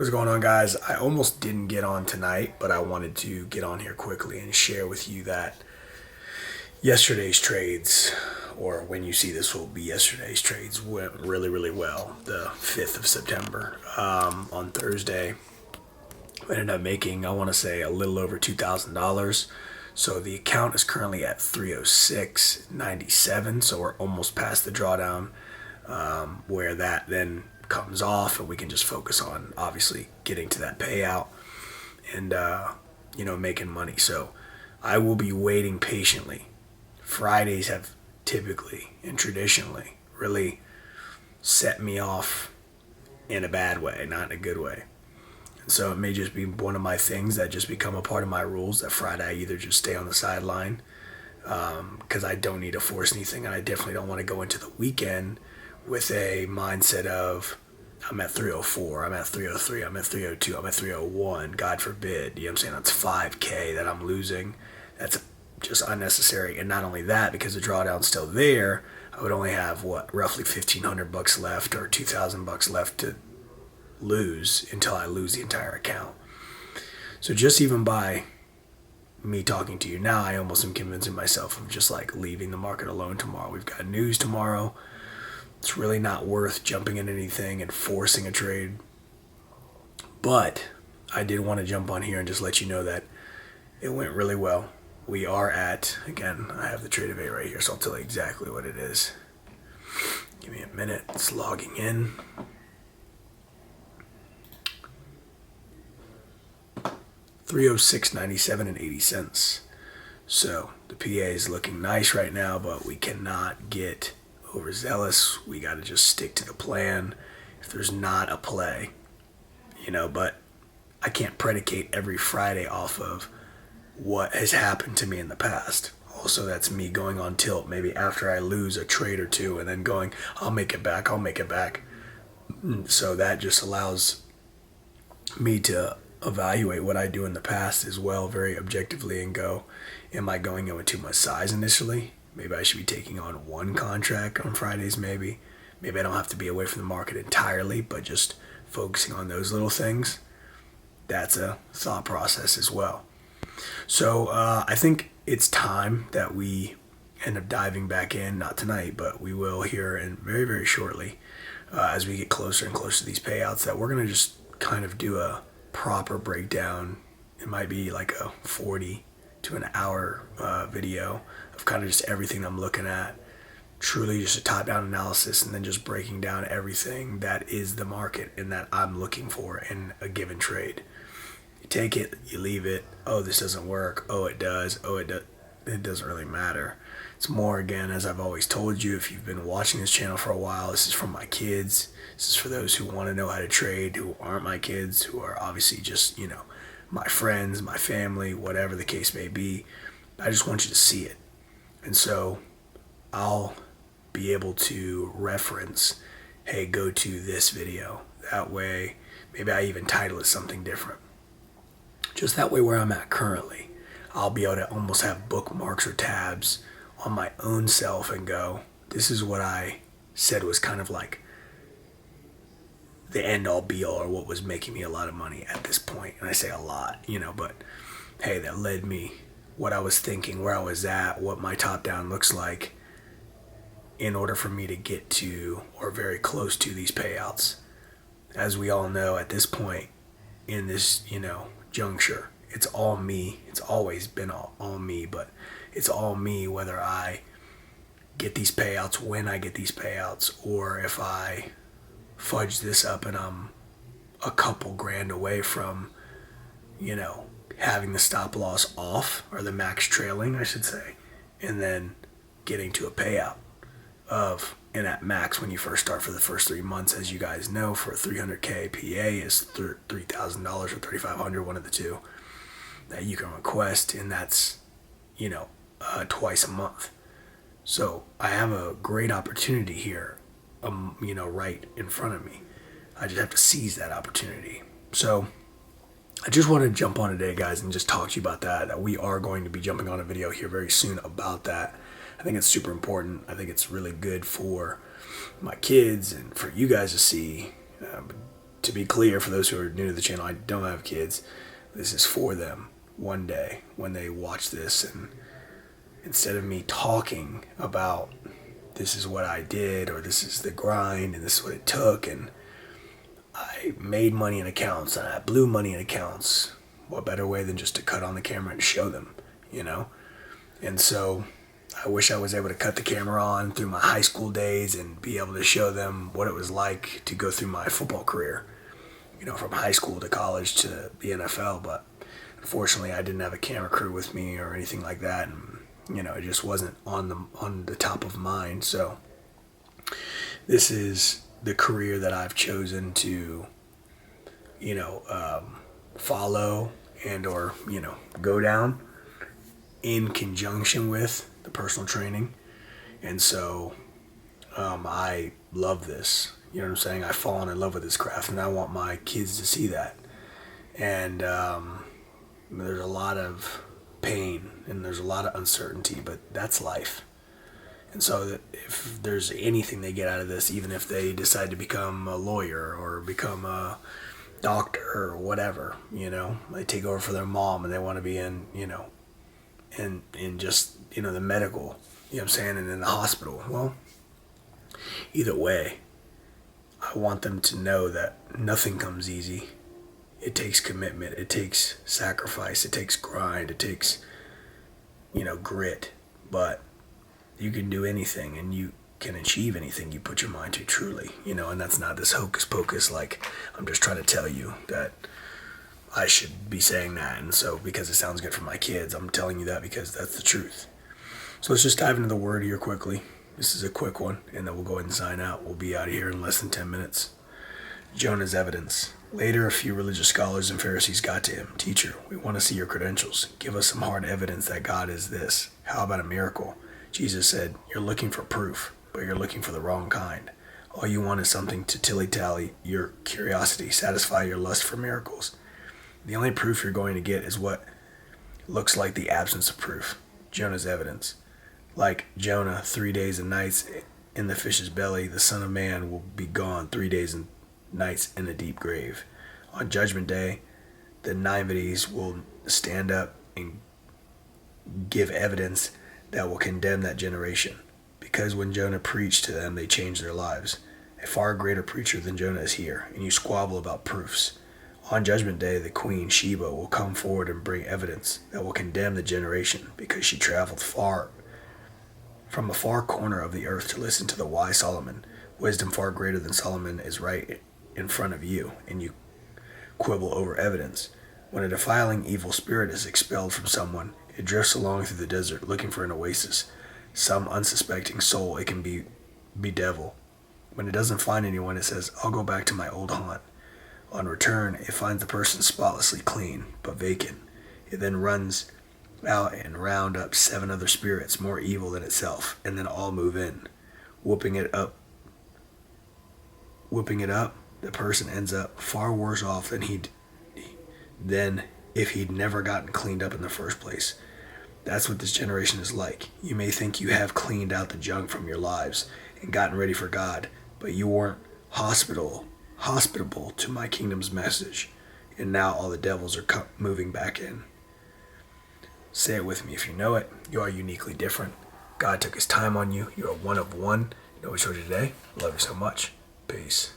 What's going on, guys? I almost didn't get on tonight, but I wanted to get on here quickly and share with you that yesterday's trades, or when you see this will be yesterday's trades, went really, really well. The 5th of September. On Thursday, I ended up making, I want to say, a little over $2,000. So the account is currently at 306.97. So we're almost past the drawdown, where that then comes off and we can just focus on obviously getting to that payout and making money. So I will be waiting patiently. Fridays have typically and traditionally really set me off in a bad way, not in a good way. And so it may just be one of my things that just become a part of my rules, that Friday I either just stay on the sideline because I don't need to force anything, and I definitely don't want to go into the weekend with a mindset of I'm at 304, I'm at 303, I'm at 302, I'm at 301, God forbid. You know what I'm saying? That's 5K that I'm losing. That's just unnecessary. And not only that, because the drawdown's still there, I would only have roughly $1,500 left or $2,000 left to lose until I lose the entire account. So just even by me talking to you now, I almost am convincing myself of just like leaving the market alone tomorrow. We've got news tomorrow. It's really not worth jumping in anything and forcing a trade. But I did want to jump on here and just let you know that it went really well. We are at, again, I have the trade of eight right here, so I'll tell you exactly what it is. Give me a minute. It's logging in. $306.97 and 80 cents. So the PA is looking nice right now, but we cannot get overzealous. We got to just stick to the plan. If there's not a play, but I can't predicate every Friday off of what has happened to me in the past. Also, that's me going on tilt maybe after I lose a trade or two and then going, I'll make it back. So that just allows me to evaluate what I do in the past as well, very objectively, and go, am I going in with too much size initially? Maybe I should be taking on one contract on Fridays, maybe. Maybe I don't have to be away from the market entirely, but just focusing on those little things. That's a thought process as well. So I think it's time that we end up diving back in, not tonight, but we will here and very, very shortly as we get closer and closer to these payouts, that we're going to just kind of do a proper breakdown. It might be like a 40 to an hour video of kind of just everything I'm looking at, truly just a top-down analysis, and then just breaking down everything that is the market and that I'm looking for in a given trade. You take it, you leave it. Oh, this doesn't work. Oh, it does. Oh, it does. It doesn't really matter. It's more, again, as I've always told you, if you've been watching this channel for a while, this is from my kids. This is for those who want to know how to trade, who aren't my kids, who are obviously just, my friends, my family, whatever the case may be. I just want you to see it. And so I'll be able to reference, hey, go to this video. That way, maybe I even title it something different. Just that way, where I'm at currently, I'll be able to almost have bookmarks or tabs on my own self and go, this is what I said was kind of like the end all be all, or what was making me a lot of money at this point. And I say a lot, but hey, that led me, what I was thinking, where I was at, what my top down looks like in order for me to get to or very close to these payouts. As we all know at this point in this, juncture, it's all me. It's always been all me, but it's all me whether I get these payouts, when I get these payouts, or if I fudge this up and I'm a couple grand away from, having the stop loss off, or the max trailing, I should say, and then getting to a payout of, and at max when you first start for the first 3 months, as you guys know, for a 300K PA is $3,000 or $3,500, one of the two, that you can request, and that's, twice a month. So I have a great opportunity here, right in front of me. I just have to seize that opportunity. So I just want to jump on today, guys, and just talk to you about that we are going to be jumping on a video here very soon about that. I think it's super important. I think it's really good for my kids and for you guys to see. to be clear, for those who are new to the channel, I don't have kids. This is for them one day when they watch this, and instead of me talking about this is what I did, or this is the grind, and this is what it took, and I made money in accounts, and I blew money in accounts, what better way than just to cut on the camera and show them, you know? And so I wish I was able to cut the camera on through my high school days and be able to show them what it was like to go through my football career, you know, from high school to college to the NFL. But unfortunately, I didn't have a camera crew with me or anything like that, and you know, it just wasn't on the top of mind. So this is the career that I've chosen to, you know, follow and or, you know, go down in conjunction with the personal training. And so I love this. You know what I'm saying? I've fallen in love with this craft, and I want my kids to see that. And there's a lot of pain and there's a lot of uncertainty, but that's life. And so that if there's anything they get out of this, even if they decide to become a lawyer or become a doctor or whatever, you know, they take over for their mom and they want to be in, you know, in just, you know, the medical, you know what I'm saying, and in the hospital. Well, either way, I want them to know that nothing comes easy. It takes commitment, it takes sacrifice, it takes grind, it takes, you know, grit. But you can do anything and you can achieve anything you put your mind to, truly, you know. And that's not this hocus pocus, like I'm just trying to tell you that I should be saying that, and so because it sounds good for my kids, I'm telling you that because that's the truth. So let's just dive into the word here quickly. This is a quick one, and then we'll go ahead and sign out. We'll be out of here in less than 10 minutes. Jonah's evidence. Later, a few religious scholars and Pharisees got to him. Teacher, we want to see your credentials. Give us some hard evidence that God is this. How about a miracle? Jesus said, you're looking for proof, but you're looking for the wrong kind. All you want is something to tilly-tally your curiosity, satisfy your lust for miracles. The only proof you're going to get is what looks like the absence of proof. Jonah's evidence. Like Jonah, 3 days and nights in the fish's belly, the Son of Man will be gone 3 days and nights in a deep grave. On Judgment Day, the Ninevites will stand up and give evidence that will condemn that generation. Because when Jonah preached to them, they changed their lives. A far greater preacher than Jonah is here, and you squabble about proofs. On Judgment Day, the Queen Sheba will come forward and bring evidence that will condemn the generation because she traveled far from a far corner of the earth to listen to the wise Solomon. Wisdom far greater than Solomon is right in front of you, and you quibble over evidence. When a defiling evil spirit is expelled from someone, it drifts along through the desert looking for an oasis. Some unsuspecting soul it can bedevil. When it doesn't find anyone, it says, I'll go back to my old haunt. On return, it finds the person spotlessly clean, but vacant. It then runs out and round up 7 other spirits more evil than itself, and then all move in. Whooping it up, the person ends up far worse off than if he'd never gotten cleaned up in the first place. That's what this generation is like. You may think you have cleaned out the junk from your lives and gotten ready for God, but you weren't hospitable to my kingdom's message, and now all the devils are moving back in. Say it with me if you know it. You are uniquely different. God took his time on you. You are one of one. You know what we showed you today? I love you so much. Peace.